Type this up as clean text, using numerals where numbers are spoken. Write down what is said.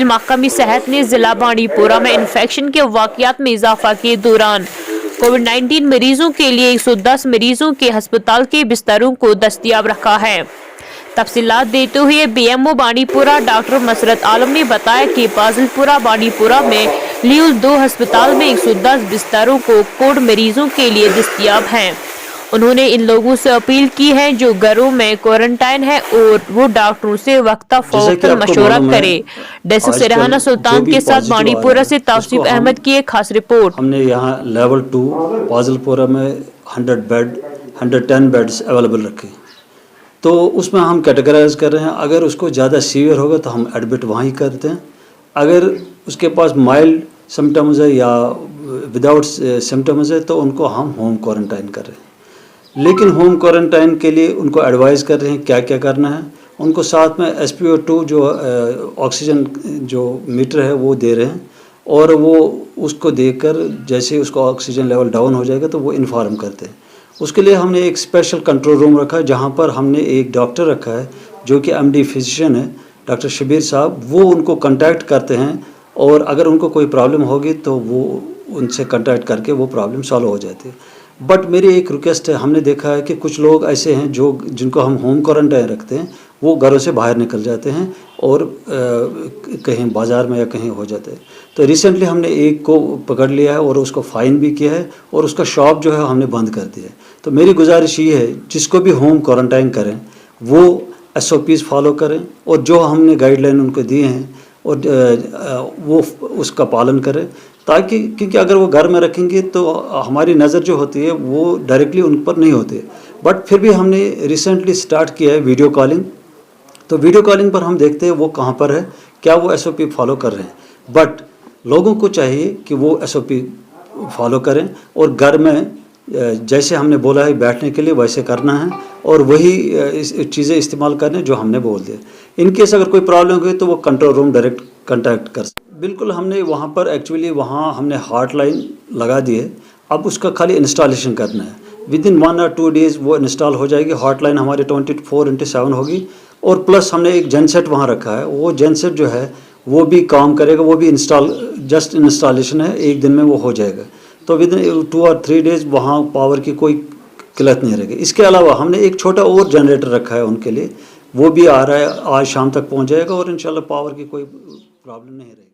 महकमे सेहत ने जिला बांडीपोरा में इन्फेक्शन के वाकयात में इजाफा के दौरान कोविड-19 मरीजों के लिए 110 मरीजों के अस्पताल के बिस्तरों को दस्तयाब रखा है। तफसीलात देते हुए BMO बांडीपोरा डॉक्टर मसरत आलम ने बताया कि पाजिलपुरा बांडीपोरा में लियूल 2 अस्पताल में 110 बिस्तरों को कोविड मरीजों के लिए दस्तयाब हैं। उन्होंने इन लोगों से अपील की है जो घरों में क्वारंटाइन है और वो डॉक्टरों से वक्ता फौरन मशवरा करे। डेस्क से रेहाना सुल्तान के साथ बांडीपोरा से तौसीफ अहमद की एक खास रिपोर्ट। हमने यहाँ लेवल 2 पाजिलपुरा में 110 बेड्स अवेलेबल रखे, तो उसमें हम कैटेगराइज कर रहे हैं। अगर उसको ज़्यादा सीवियर होगा तो हम एडमिट वहीं करते हैं, अगर उसके पास माइल्ड सिम्टम्स है या विदाउट सिम्टम्स है तो उनको हम होम क्वारंटाइन कर रहे हैं। लेकिन होम क्वारंटाइन के लिए उनको एडवाइस कर रहे हैं क्या क्या करना है। उनको साथ में SpO2 जो ऑक्सीजन जो मीटर है वो दे रहे हैं, और वो उसको देकर जैसे उसका ऑक्सीजन लेवल डाउन हो जाएगा तो वो इन्फॉर्म करते हैं। उसके लिए हमने एक स्पेशल कंट्रोल रूम रखा है, जहाँ पर हमने एक डॉक्टर रखा है जो कि MD फिजिशियन है, डॉक्टर शबीर साहब। वो उनको कांटेक्ट करते हैं और अगर उनको कोई प्रॉब्लम होगी तो वो उनसे कांटेक्ट करके वो प्रॉब्लम सॉल्व हो जाती है। बट मेरी एक रिक्वेस्ट है, हमने देखा है कि कुछ लोग ऐसे हैं जिनको हम होम क्वारंटाइन रखते हैं, वो घरों से बाहर निकल जाते हैं और कहीं बाज़ार में या कहीं हो जाते हैं। तो रिसेंटली हमने एक को पकड़ लिया है और उसको फ़ाइन भी किया है और उसका शॉप जो है हमने बंद कर दिया है। तो मेरी गुजारिश ये है, जिसको भी होम क्वारंटाइन करें वो SOPs फॉलो करें और जो हमने गाइडलाइन उनको दिए हैं और वो उसका पालन करें, ताकि क्योंकि अगर वो घर में रखेंगे तो हमारी नज़र जो होती है वो डायरेक्टली उन पर नहीं होती है। बट फिर भी हमने रिसेंटली स्टार्ट किया है वीडियो कॉलिंग, तो वीडियो कॉलिंग पर हम देखते हैं वो कहाँ पर है, क्या वो SOP फॉलो कर रहे हैं। बट लोगों को चाहिए कि वो SOP फॉलो करें और घर में जैसे हमने बोला है बैठने के लिए वैसे करना है और वही चीज़ें इस्तेमाल करने जो हमने बोल दिया। इन केस अगर कोई प्रॉब्लम हुई तो वो कंट्रोल रूम डायरेक्ट कांटेक्ट कर सकते। बिल्कुल, हमने वहाँ पर एक्चुअली वहाँ हमने हॉटलाइन लगा दी है, अब उसका खाली इंस्टॉलेशन करना है। विदिन 1 or 2 डेज़ वो इंस्टॉल हो जाएगी। हॉटलाइन हमारी 24/7 होगी और प्लस हमने एक जेनसेट वहाँ रखा है, वो जेनसेट जो है वो भी काम करेगा, वो भी जस्ट इंस्टॉलेशन है, एक दिन में वो हो जाएगा। तो विदिन 2 or 3 डेज़ वहाँ पावर की कोई किल्लत नहीं रहेगी। इसके अलावा हमने एक छोटा और जनरेटर रखा है उनके लिए, वो भी आ रहा है, आज शाम तक पहुँच जाएगा और इंशाल्लाह पावर की कोई प्रॉब्लम नहीं रहेगी।